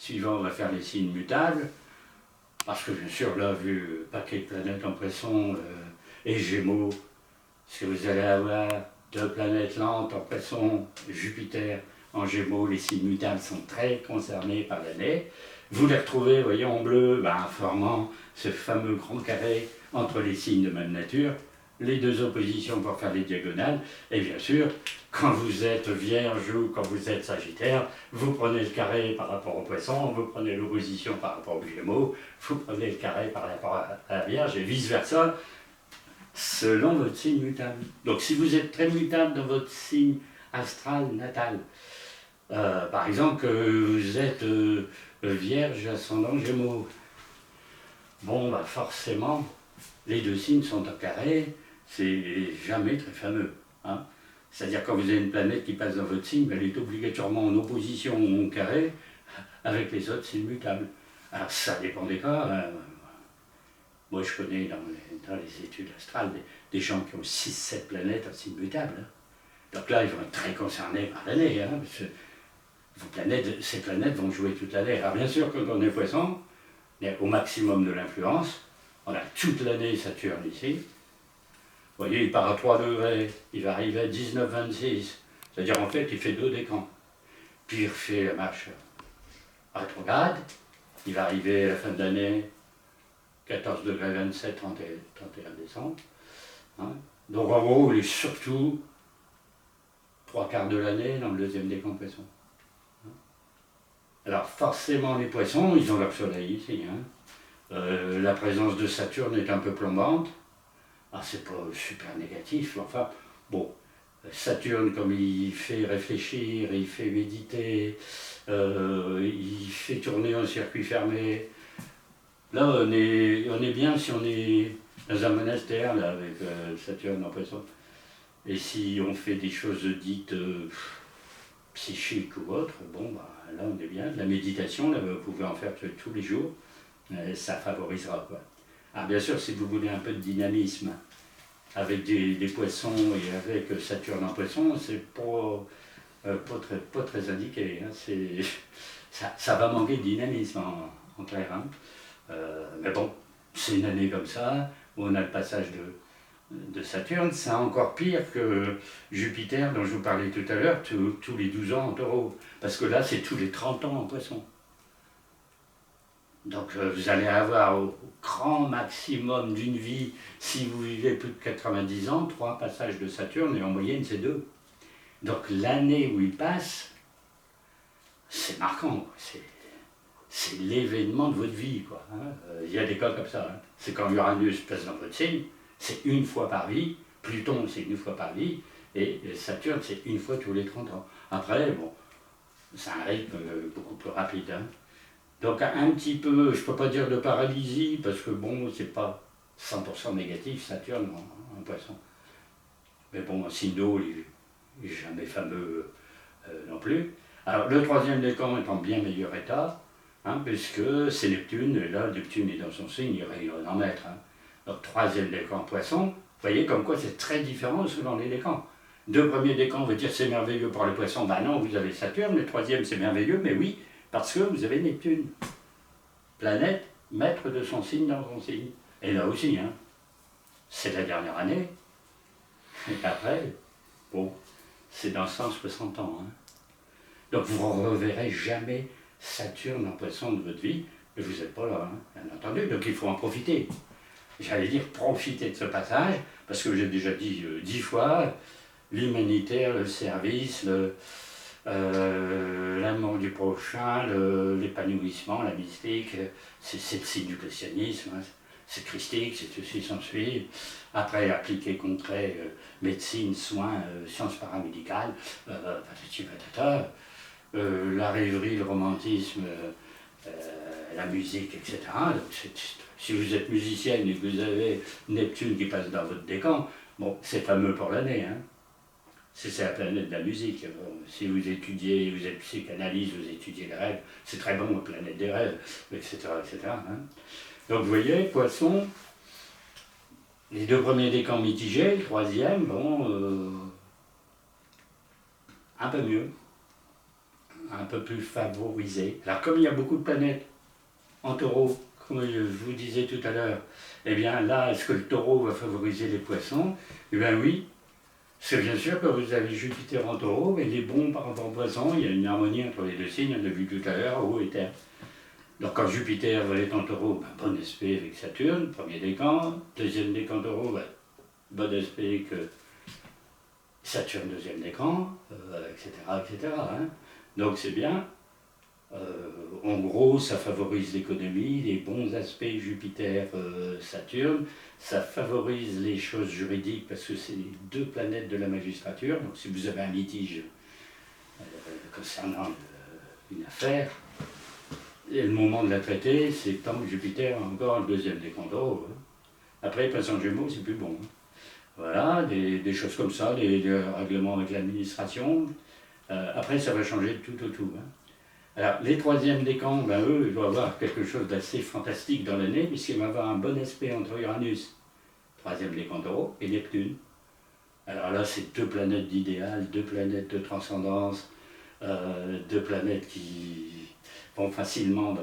suivant, on va faire les signes mutables. Parce que bien sûr, là, vu le paquet de planètes en Poisson et Gémeaux, si vous allez avoir 2 planètes lentes en Poisson, Jupiter en Gémeaux, les signes mutables sont très concernés par l'année. Vous les retrouvez, voyez, en bleu, formant ce fameux grand carré entre les signes de même nature, les 2 oppositions pour faire les diagonales, et bien sûr, quand vous êtes Vierge ou quand vous êtes Sagittaire, vous prenez le carré par rapport au Poisson, vous prenez l'opposition par rapport au Gémeaux, vous prenez le carré par rapport à la Vierge, et vice-versa, selon votre signe mutable. Donc si vous êtes très mutable dans votre signe astral natal, par exemple que vous êtes Vierge ascendant Gémeaux, bon, forcément, les 2 signes sont en carré, c'est jamais très fameux. Hein. C'est-à-dire quand vous avez une planète qui passe dans votre signe, elle est obligatoirement en opposition ou en carré avec les autres signes mutables. Alors ça dépend des cas. Moi je connais dans les études astrales des gens qui ont 6-7 planètes en signe mutable. Hein. Donc là ils vont être très concernés par l'année, hein, parce que ces planètes vont jouer toute l'année. Alors bien sûr quand on est Poisson, on est au maximum de l'influence, on a toute l'année Saturne ici. Vous voyez, il part à 3 degrés, il va arriver à 19-26, c'est-à-dire en fait il fait 2 décans. Puis il refait la marche rétrograde, il va arriver à la fin de l'année 14 degrés 27, 31 décembre. Hein. Donc en gros, il est surtout 3/4 de l'année dans le 2e décan Poisson. Hein. Alors forcément les Poissons, ils ont leur soleil ici. Hein. La présence de Saturne est un peu plombante. Ah, c'est pas super négatif, enfin, bon, Saturne, comme il fait réfléchir, il fait méditer, il fait tourner en circuit fermé. Là, on est bien si on est dans un monastère, là, avec Saturne en Poisson. Et si on fait des choses dites psychiques ou autres, bon, là, on est bien. La méditation, là, vous pouvez en faire tous les jours, ça favorisera, quoi. Alors bien sûr, si vous voulez un peu de dynamisme avec des poissons et avec Saturne en Poisson, c'est pas très indiqué. Hein. Ça va manquer de dynamisme en clair. Hein. Mais bon, c'est une année comme ça, où on a le passage de Saturne. C'est encore pire que Jupiter, dont je vous parlais tout à l'heure, tous les 12 ans en Taureau. Parce que là, c'est tous les 30 ans en Poisson. Donc vous allez avoir au grand maximum d'une vie, si vous vivez plus de 90 ans, 3 passages de Saturne et en moyenne c'est 2. Donc l'année où il passe, c'est marquant, c'est l'événement de votre vie. Quoi, hein. Il y a des cas comme ça, hein. C'est quand Uranus passe dans votre signe, c'est une fois par vie, Pluton c'est une fois par vie, et Saturne c'est une fois tous les 30 ans. Après, bon, c'est un rythme beaucoup plus rapide. Hein. Donc un petit peu, je ne peux pas dire de paralysie, parce que bon, c'est pas 100% négatif, Saturne en Poisson. Mais bon, un signe d'eau, il n'est jamais fameux non plus. Alors le 3e décan est en bien meilleur état, hein, puisque c'est Neptune, et là Neptune est dans son signe, il rayonne en maître. Hein. Donc 3e décan Poisson, vous voyez comme quoi c'est très différent selon les décans. 2 premiers décans, on va dire c'est merveilleux pour les Poissons, non, vous avez Saturne, le 3e c'est merveilleux, mais oui, parce que vous avez Neptune, planète, maître de son signe dans son signe. Et là aussi, hein, c'est la dernière année. Et après, bon, c'est dans 160 ans. Hein. Donc vous ne reverrez jamais Saturne en Poisson de votre vie, et vous n'êtes pas là, hein, bien entendu. Donc il faut en profiter. J'allais dire profiter de ce passage, parce que j'ai déjà dit 10 fois, l'humanitaire, le service, l'amour du prochain, l'épanouissement, la mystique, c'est le signe du christianisme, hein, c'est christique, c'est ceci s'ensuit. Après, appliqué, concret, médecine, soins, sciences paramédicales, patati patata, la rêverie, le romantisme, la musique, etc. Donc, si vous êtes musicienne et que vous avez Neptune qui passe dans votre décan, bon, c'est fameux pour l'année, hein. C'est la planète de la musique. Bon, si vous étudiez, vous êtes psychanalyste, vous étudiez les rêves, c'est très bon, la planète des rêves, etc. etc. Hein. Donc vous voyez, Poisson, les 2 premiers décans mitigés, le 3e, bon, un peu mieux. un peu plus favorisé. Alors comme il y a beaucoup de planètes en taureau, comme je vous disais tout à l'heure, eh bien là, est-ce que le taureau va favoriser les poissons? Eh bien oui, c'est bien sûr que vous avez Jupiter en taureau, mais il est bon par rapport aux poissons, il y a une harmonie entre les deux signes, on l'a vu tout à l'heure, eau et terre. Donc quand Jupiter va être en taureau, ben, bon aspect avec Saturne, premier décan, deuxième décan taureau, ben, bon aspect avec Saturne, deuxième décan, etc. etc. Hein. Donc c'est bien. En gros, ça favorise l'économie, les bons aspects Jupiter-Saturne, ça favorise les choses juridiques parce que c'est les deux planètes de la magistrature. Donc si vous avez un litige concernant une affaire, et le moment de la traiter, c'est tant que Jupiter a encore le deuxième décan taureau. Hein. Après, il passe en Gémeaux, c'est plus bon. Hein. Voilà, des choses comme ça, des règlements avec l'administration. Après, ça va changer de tout au tout. Hein. Alors, les troisièmes décans, ben, eux, ils doivent avoir quelque chose d'assez fantastique dans l'année, puisqu'ils vont avoir un bon aspect entre Uranus, troisième décan taureau, et Neptune. Alors là, c'est deux planètes d'idéal, deux planètes de transcendance, deux planètes qui vont facilement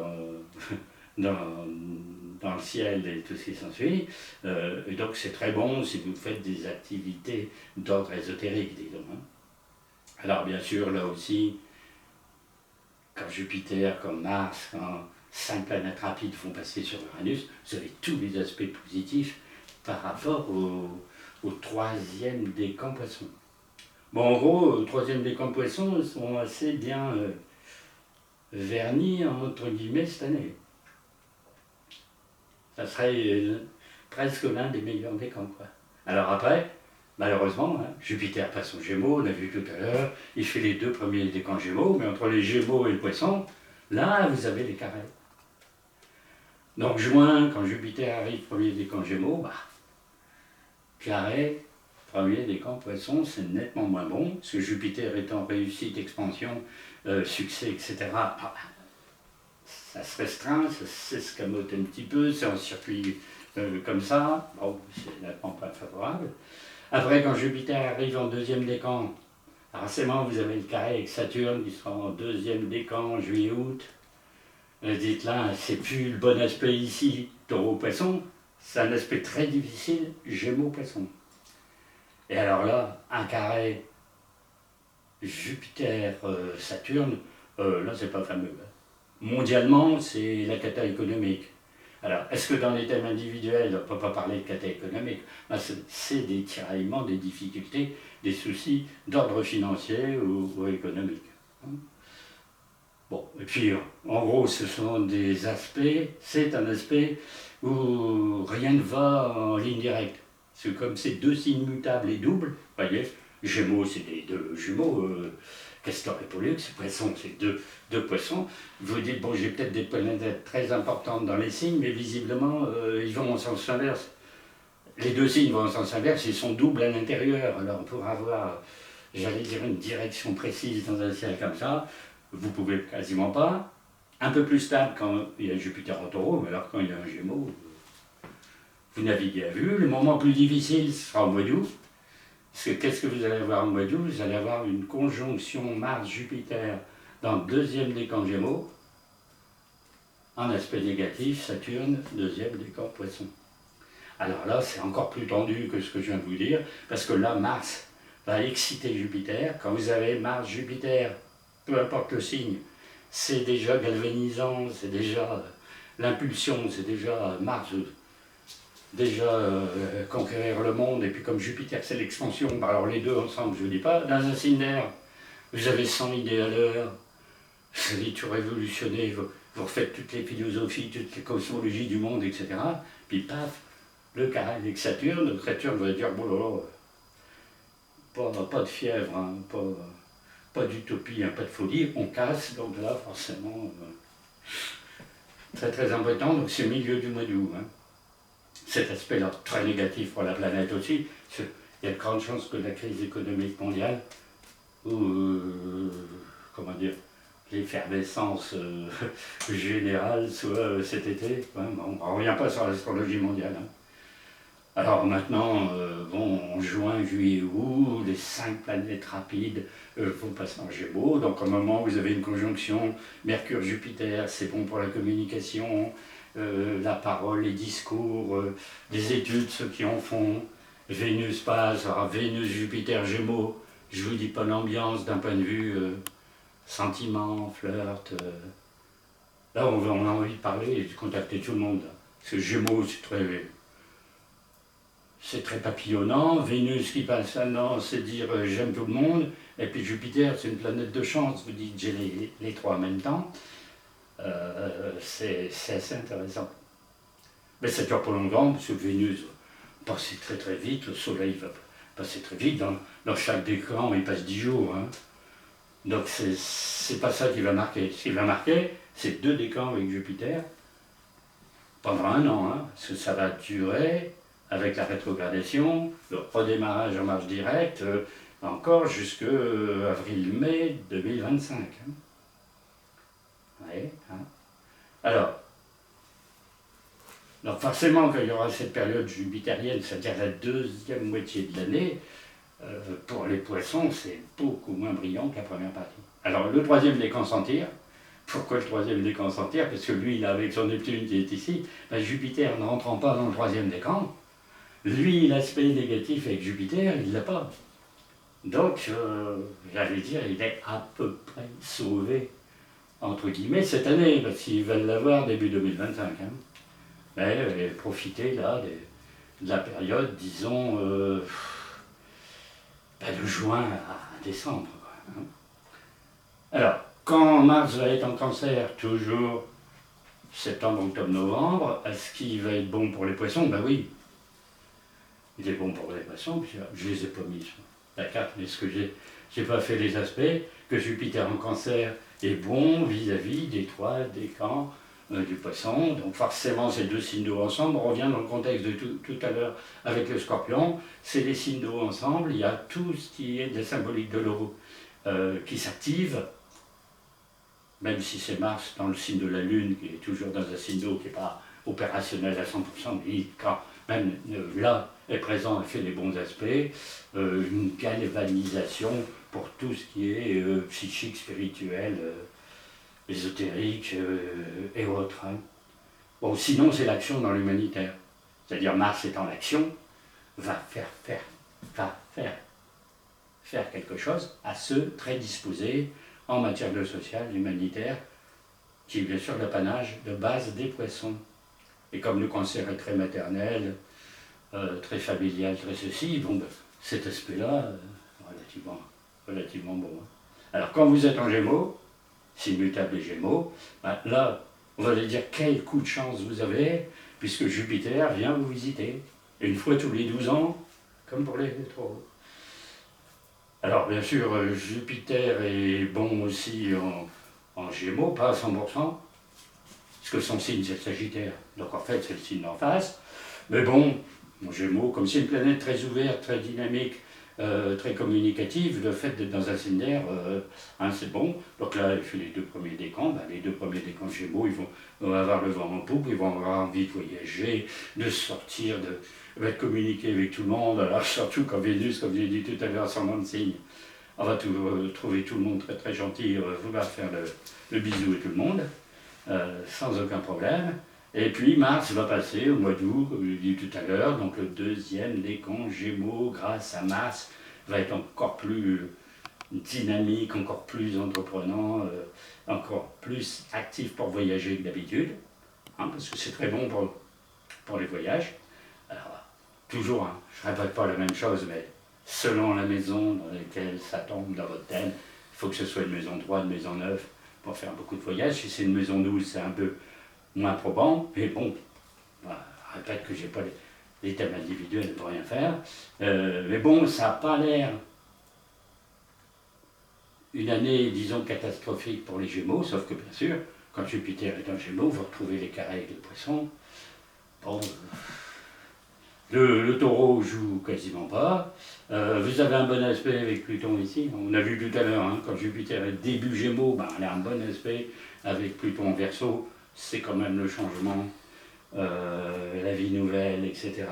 dans le ciel et tout ce qui s'ensuit. Et donc c'est très bon si vous faites des activités d'ordre ésotérique, disons. Hein. Alors bien sûr, là aussi, quand Jupiter, comme Mars, quand 5 planètes rapides vont passer sur Uranus, vous avez tous les aspects positifs par rapport au troisième décan poisson. Bon, en gros, le troisième décan poisson sont assez bien vernis, entre guillemets, cette année. Ça serait presque l'un des meilleurs décans, quoi. Alors après, malheureusement, hein, Jupiter passe au Gémeaux, on a vu tout à l'heure, il fait les deux premiers décans Gémeaux, mais entre les Gémeaux et le Poisson, là, vous avez les carrés. Donc juin, quand Jupiter arrive premier décan Gémeaux, bah, carré, premier décan Poisson, c'est nettement moins bon, parce que Jupiter est en réussite, expansion, succès, etc. Ah, ça se restreint, ça s'escamote un petit peu, c'est en circuit comme ça, bon, c'est nettement pas favorable. Après, quand Jupiter arrive en deuxième décan, forcément vous avez le carré avec Saturne qui sera en deuxième décan, juillet-août. Dites là, c'est plus le bon aspect ici, taureau-poisson, c'est un aspect très difficile, gémeaux-poisson. Et alors là, un carré Jupiter-Saturne, là c'est pas fameux. Mondialement, c'est la cata économique. Alors, est-ce que dans les thèmes individuels, on ne peut pas parler de cata économique? C'est des tiraillements, des difficultés, des soucis d'ordre financier ou économique. Bon, et puis, en gros, ce sont des aspects, c'est un aspect où rien ne va en ligne directe. C'est comme ces deux signes mutables et doubles, vous voyez, Gémeaux, c'est des deux jumeaux, Castor et Pollux, Poisson, c'est deux poissons. Vous dites, bon, j'ai peut-être des planètes très importantes dans les signes, mais visiblement, ils vont en sens inverse. Les deux signes vont en sens inverse, ils sont doubles à l'intérieur. Alors, pour avoir, j'allais dire, une direction précise dans un ciel comme ça, vous ne pouvez quasiment pas. Un peu plus stable quand il y a Jupiter en taureau, mais alors quand il y a un Gémeaux, vous naviguez à vue. Le moment plus difficile sera au mois d'août. Parce que qu'est-ce que vous allez avoir au mois d'août? Vous allez avoir une conjonction Mars-Jupiter dans le deuxième décan Gémeaux, en aspect négatif, Saturne, deuxième décan Poisson. Alors là, c'est encore plus tendu que ce que je viens de vous dire, parce que là, Mars va exciter Jupiter. Quand vous avez Mars-Jupiter, peu importe le signe, c'est déjà galvanisant, c'est déjà l'impulsion, c'est déjà Mars conquérir le monde, et puis comme Jupiter c'est l'expansion, alors les deux ensemble, je ne vous dis pas, dans un signe d'air, vous avez 100 idées à l'heure, vous allez tout révolutionner, vous refaites toutes les philosophies, toutes les cosmologies du monde, etc. Puis paf, le carré avec Saturne, donc Saturne va dire, bon là là, pas de fièvre, hein, pas d'utopie, hein, pas de folie, on casse, donc là forcément, très très embêtant, donc c'est au milieu du mois d'août. Hein. Cet aspect-là, très négatif pour la planète aussi, il y a de grandes chances que la crise économique mondiale, ou comment dire, l'effervescence générale soit cet été. Hein, on ne revient pas sur l'astrologie mondiale. Hein. Alors maintenant, bon, en juin, juillet, août, les 5 planètes rapides vont passer en Gémeaux. Donc au moment où vous avez une conjonction Mercure-Jupiter, c'est bon pour la communication, la parole, les discours, les études, ceux qui en font. Vénus passe, alors Vénus-Jupiter, Gémeaux, je vous dis pas l'ambiance d'un point de vue sentiment, flirt. Là, on a envie de parler et de contacter tout le monde. Parce que Gémeaux, c'est très papillonnant. Vénus qui passe là-dedans, c'est dire j'aime tout le monde. Et puis Jupiter, c'est une planète de chance. Vous dites j'ai les trois en même temps. C'est assez intéressant. Mais ça dure pas longtemps, parce que Vénus va passer très très vite. Le Soleil va passer très vite. Dans chaque décan, il passe 10 jours. Hein. Donc c'est pas ça qui va marquer. Ce qui va marquer, c'est 2 décans avec Jupiter pendant 1 an. Hein, parce que ça va durer avec la rétrogradation, le redémarrage en marche directe, encore jusqu'à avril-mai 2025. Hein. Ouais, hein. Alors, donc forcément, quand il y aura cette période jupitérienne, c'est-à-dire la deuxième moitié de l'année, pour les poissons, c'est beaucoup moins brillant que la première partie. Alors, le troisième décan sentir. Pourquoi le troisième décan sentir? Parce que lui, il a avec son Neptune qui est ici, ben Jupiter ne rentrant pas dans le troisième décan, lui, l'aspect négatif avec Jupiter, il ne l'a pas. Donc, j'allais dire, il est à peu près sauvé, entre guillemets, cette année, parce qu'ils veulent l'avoir début 2025. Hein. Mais profiter là de la période, disons, de juin à décembre. Quoi, hein. Alors, quand Mars va être en Cancer, toujours septembre, octobre, novembre, est-ce qu'il va être bon pour les poissons? Ben oui, il est bon pour les poissons, puis je ne les ai pas mis sur la carte, mais ce que j'ai pas fait les aspects, que Jupiter en Cancer est bon vis-à-vis des 3 décans du poisson. Donc forcément, ces 2 signes d'eau ensemble, on revient dans le contexte de tout à l'heure avec le Scorpion, c'est les signes d'eau ensemble, il y a tout ce qui est des symboliques de l'eau qui s'active, même si c'est Mars dans le signe de la Lune, qui est toujours dans un signe d'eau qui n'est pas opérationnel à 100%, mais quand même là est présent et fait les bons aspects, une galvanisation pour tout ce qui est psychique, spirituel, ésotérique et autres. Hein. Bon, sinon c'est l'action dans l'humanitaire, c'est-à-dire Mars étant l'action, va faire quelque chose à ceux très disposés en matière de social, humanitaire, qui est bien sûr l'apanage de base des poissons. Et comme le cancer est très maternel, très familial, très ceci, bon, ben, cet aspect-là, relativement bon. Hein. Alors quand vous êtes en Gémeaux, signe mutable et Gémeaux, ben, là, on va dire quel coup de chance vous avez, puisque Jupiter vient vous visiter, une fois tous les 12 ans, comme pour les taureaux. Alors bien sûr, Jupiter est bon aussi en Gémeaux, pas à 100%, parce que son signe c'est le Sagittaire, donc en fait c'est le signe d'en face. Mais bon, en Gémeaux, comme c'est une planète très ouverte, très dynamique, très communicative, le fait d'être dans un signe d'air, hein, c'est bon. Donc là, il fait les 2 premiers décans, ben, les 2 premiers décans Gémeaux, ils vont avoir le vent en poupe, ils vont avoir envie de voyager, de sortir, de communiquer avec tout le monde. Alors surtout quand Vénus, comme j'ai dit tout à l'heure, ascendant de signe, on va trouver tout le monde très très gentil, vouloir faire le bisou à tout le monde, sans aucun problème. Et puis Mars va passer au mois d'août, comme je l'ai dit tout à l'heure, donc le 2e décan Gémeaux, grâce à Mars, va être encore plus dynamique, encore plus entreprenant, encore plus actif pour voyager que d'habitude, hein, parce que c'est très bon pour les voyages. Alors, toujours, hein, je ne répète pas la même chose, mais selon la maison dans laquelle ça tombe dans votre thème, il faut que ce soit une maison 3, une maison 9, pour faire beaucoup de voyages. Si c'est une maison 12, c'est un peu moins probant, mais bon, bah, je répète que je n'ai pas les thèmes individuels pour rien faire, mais bon, ça n'a pas l'air une année, disons, catastrophique pour les Gémeaux, sauf que bien sûr, quand Jupiter est en Gémeaux, vous retrouvez les carrés avec les poissons. Bon, le taureau joue quasiment pas. Vous avez un bon aspect avec Pluton ici. On a vu tout à l'heure, hein, quand Jupiter est début Gémeaux, ben, elle a un bon aspect avec Pluton en Verseau. C'est quand même le changement, la vie nouvelle, etc.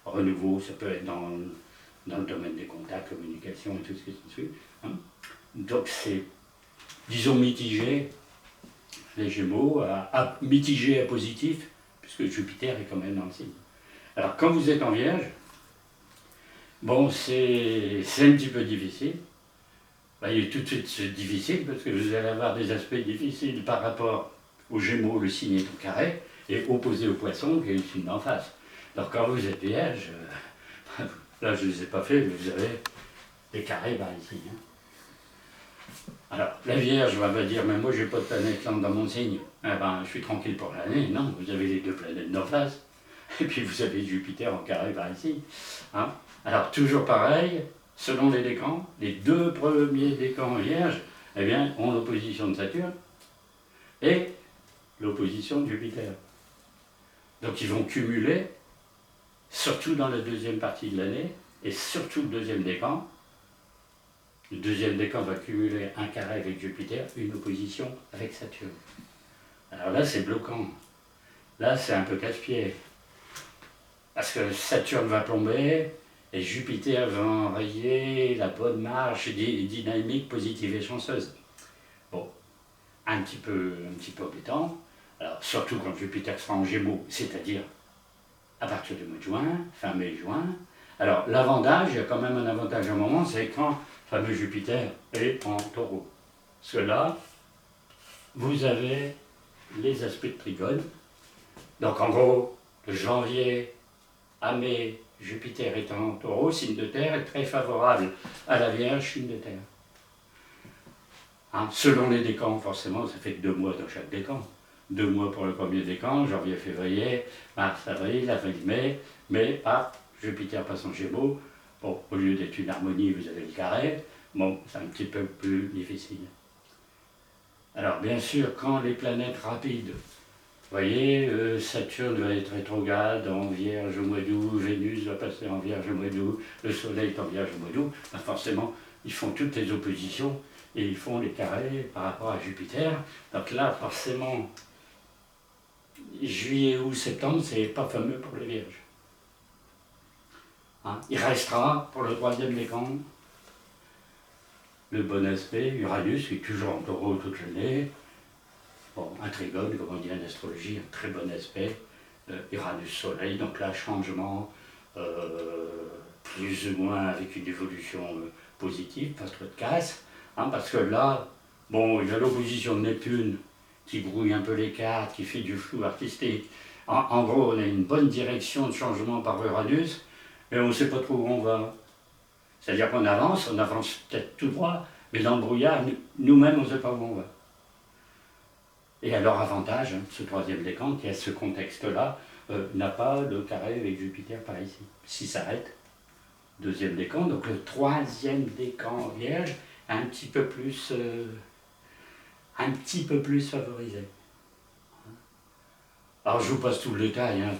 Renouveau, ça peut être dans le domaine des contacts, communication et tout ce qui suit. Hein. Donc c'est, disons, mitigé, les Gémeaux, mitigé à positif, puisque Jupiter est quand même dans le signe. Alors quand vous êtes en Vierge, bon, c'est un petit peu difficile. Il est tout de suite c'est difficile, parce que vous allez avoir des aspects difficiles par rapport aux Gémeaux, le signe est au carré, et opposé au Poisson, qui est le signe d'en face. Alors quand vous êtes Vierge, là je ne les ai pas fait, mais vous avez des carrés par ici. Hein. Alors, la Vierge va dire, mais moi j'ai pas de planète lente dans mon signe, eh ben, je suis tranquille pour l'année. Non, vous avez les deux planètes d'en face, et puis vous avez Jupiter en carré par ici. Hein. Alors, toujours pareil, selon les décans, les deux premiers décans Vierge, eh bien, ont l'opposition de Saturne et l'opposition de Jupiter. Donc ils vont cumuler, surtout dans la deuxième partie de l'année, et surtout le deuxième décan. Le deuxième décan va cumuler un carré avec Jupiter, une opposition avec Saturne. Alors là, c'est bloquant. Là, c'est un peu casse-pied. Parce que Saturne va plomber et Jupiter va enrayer la bonne marche dynamique, positive et chanceuse. Bon, un petit peu embêtant. Alors, surtout quand Jupiter sera en Gémeaux, c'est-à-dire à partir du mois de juin, fin mai-juin. Alors, l'avantage, il y a quand même un avantage à un moment, c'est quand fameux Jupiter est en Taureau. Parce que là, vous avez les aspects de trigone. Donc en gros, de janvier à mai, Jupiter est en Taureau, signe de terre, est très favorable à la Vierge, signe de terre. Hein, selon les décans, forcément, ça fait que 2 mois dans chaque décan. 2 mois pour le premier décan, janvier, février, mars, avril, mai, Jupiter passe en Gémeaux. Bon, au lieu d'être une harmonie, vous avez le carré. Bon, c'est un petit peu plus difficile. Alors, bien sûr, quand les planètes rapides, vous voyez, Saturne va être rétrograde en Vierge au mois d'août, Vénus va passer en Vierge au mois d'août, le Soleil est en Vierge au mois d'août, ben forcément, ils font toutes les oppositions et ils font les carrés par rapport à Jupiter. Donc là, forcément, juillet, août, septembre, c'est pas fameux pour les Vierges. Hein, il restera pour le troisième décan le bon aspect, Uranus qui est toujours en Taureau toute l'année. Bon, un trigone, comme on dit en astrologie, un très bon aspect. Uranus-Soleil, donc là, changement, plus ou moins avec une évolution positive, pas trop de casse. Hein, parce que là, bon, il y a l'opposition de Neptune qui brouille un peu les cartes, qui fait du flou artistique. En gros, on a une bonne direction de changement par Uranus, mais on ne sait pas trop où on va. C'est-à-dire qu'on avance peut-être tout droit, mais dans le brouillard, nous-mêmes, on ne sait pas où on va. Et à leur avantage, hein, ce troisième décan, qui a ce contexte-là, n'a pas le carré avec Jupiter par ici. S'il s'arrête, deuxième décan, donc le troisième décan Vierge, un petit peu plus favorisé. Alors je vous passe tout le détail, hein,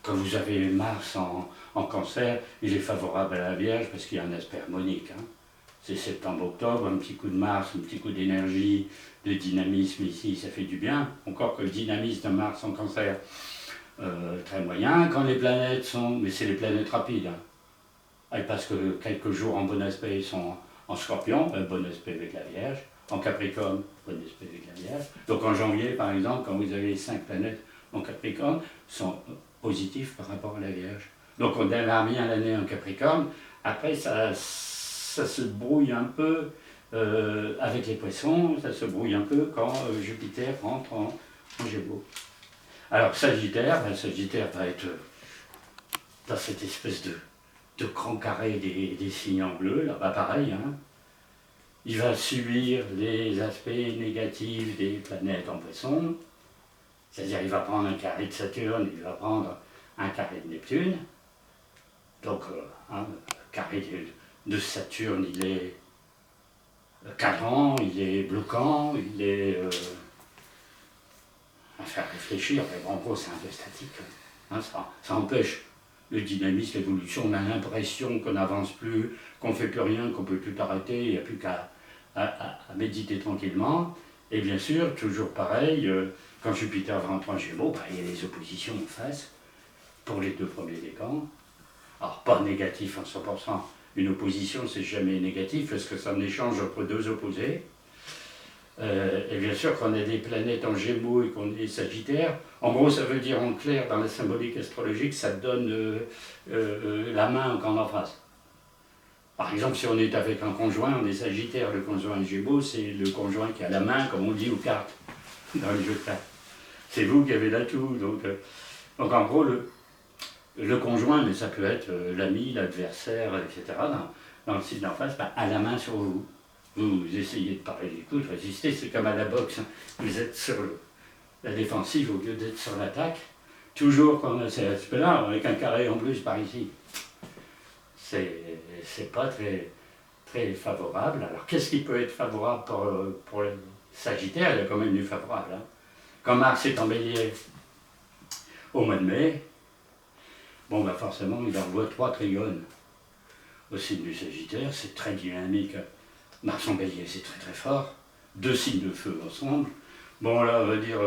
quand vous avez Mars en Cancer, il est favorable à la Vierge parce qu'il y a un aspect harmonique. Hein. C'est septembre-octobre, un petit coup de Mars, un petit coup d'énergie, de dynamisme ici, ça fait du bien. Encore que le dynamisme de Mars en Cancer, très moyen. Quand les planètes sont, mais c'est les planètes rapides, hein. Elles passent que quelques jours en bon aspect, ils sont en Scorpion, bon aspect avec la Vierge. En Capricorne, bon aspect avec la Vierge. Donc en janvier, par exemple, quand vous avez les 5 planètes en Capricorne, sont positifs par rapport à la Vierge. Donc on démarre bien l'année en Capricorne. Après, ça se brouille un peu avec les Poissons, ça se brouille un peu quand Jupiter rentre en Gémeaux. Alors Sagittaire va être dans cette espèce de grand carré des signes en bleu, là-bas pareil. Hein. Il va subir les aspects négatifs des planètes en Poissons, c'est-à-dire il va prendre un carré de Saturne, il va prendre un carré de Neptune. Donc, le carré de Saturne, il est cadrant, il est bloquant, il est à faire réfléchir, mais bon, en gros, c'est un peu statique. Hein, ça empêche le dynamisme, l'évolution. On a l'impression qu'on n'avance plus, qu'on ne fait plus rien, qu'on ne peut tout arrêter, il n'y a plus qu'à méditer tranquillement. Et bien sûr, toujours pareil, quand Jupiter rentre en Gémeaux, il y a les oppositions en face pour les 2 premiers décans. Alors pas négatif en 100%, une opposition c'est jamais négatif parce que c'est un échange entre deux opposés. Et bien sûr qu'on a des planètes en Gémeaux et qu'on est Sagittaire, en gros ça veut dire en clair dans la symbolique astrologique, ça donne la main au camp d'en face. Par exemple, si on est avec un conjoint, on est Sagittaire, le conjoint est Gémeaux, c'est le conjoint qui a la main, comme on dit aux cartes, dans les jeux de cartes. C'est vous qui avez l'atout. Donc en gros, le conjoint, mais ça peut être l'ami, l'adversaire, etc., dans le signe d'en face, a la main sur vous. Vous essayez de parler des coups, de résister, c'est comme à la boxe. Vous êtes sur la défensive au lieu d'être sur l'attaque. Toujours quand on a cet aspect-là, avec un carré en plus par ici. C'est pas très, très favorable. Alors qu'est-ce qui peut être favorable pour le Sagittaire? Il y a quand même du favorable. Hein. Quand Mars est en Bélier au mois de mai, bon ben forcément il envoie 3 trigones au signe du Sagittaire, c'est très dynamique. Mars en Bélier c'est très très fort, 2 signes de feu ensemble. Bon là on va dire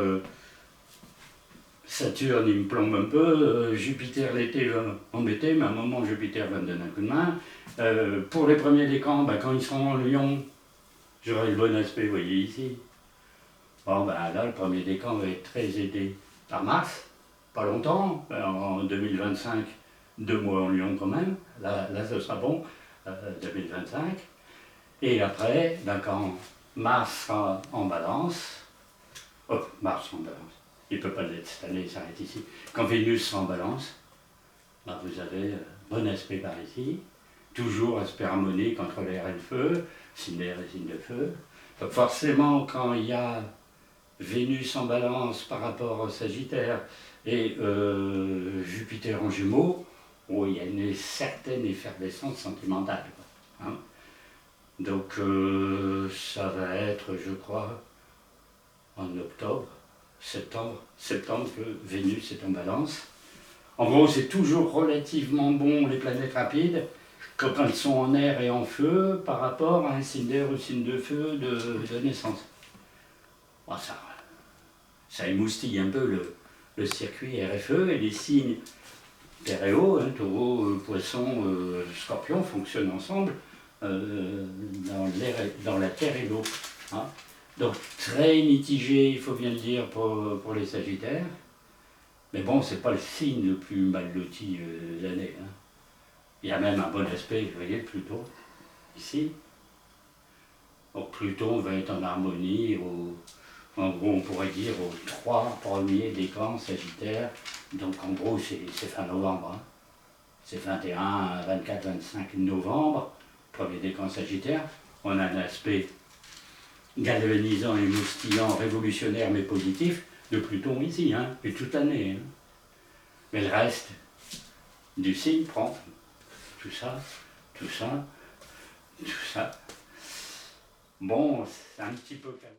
Saturne il me plombe un peu, Jupiter l'été va m'embêter, mais à un moment Jupiter va me donner un coup de main. Pour les premiers décans, ben, quand ils seront en Lion, j'aurai le bon aspect, vous voyez ici. Bon ben là le premier décan va être très aidé par Mars, pas longtemps, en 2025, 2 mois en Lion quand même, là ce sera bon, 2025. Et après, ben, quand Mars sera en Balance, Mars en Balance, il ne peut pas l'être cette année, il s'arrête ici. Quand Vénus sera en Balance, ben, vous avez bon aspect par ici, toujours aspect harmonique entre l'air et le feu, signe d'air et signe de feu. Donc forcément, quand il y a Vénus en Balance par rapport au Sagittaire et Jupiter en Gémeaux, il y a une certaine effervescence sentimentale. Hein. Donc ça va être, je crois, en octobre, septembre que Vénus est en Balance. En gros, c'est toujours relativement bon les planètes rapides quand elles sont en air et en feu par rapport à un signe d'air ou signe de feu de naissance. Bon, ça émoustille un peu le circuit RFE et les signes Terre et eau, hein, taureau, poisson, scorpion fonctionnent ensemble dans la terre et l'eau. Hein. Donc très mitigé, il faut bien le dire, pour les Sagittaires. Mais bon, c'est pas le signe le plus mal loti de l'année. Hein. Il y a même un bon aspect, vous voyez, Pluton, ici. Donc Pluton va être en harmonie, en gros on pourrait dire aux 3 premiers décans Sagittaires. Donc en gros c'est fin novembre. Hein. C'est 21, 24, 25 novembre, premier décan Sagittaire. On a un aspect galvanisant, émoustillant, révolutionnaire mais positif de Pluton ici, hein, et toute l'année. Hein. Mais le reste du signe prend tout ça, tout ça, tout ça. Bon, c'est un petit peu calme.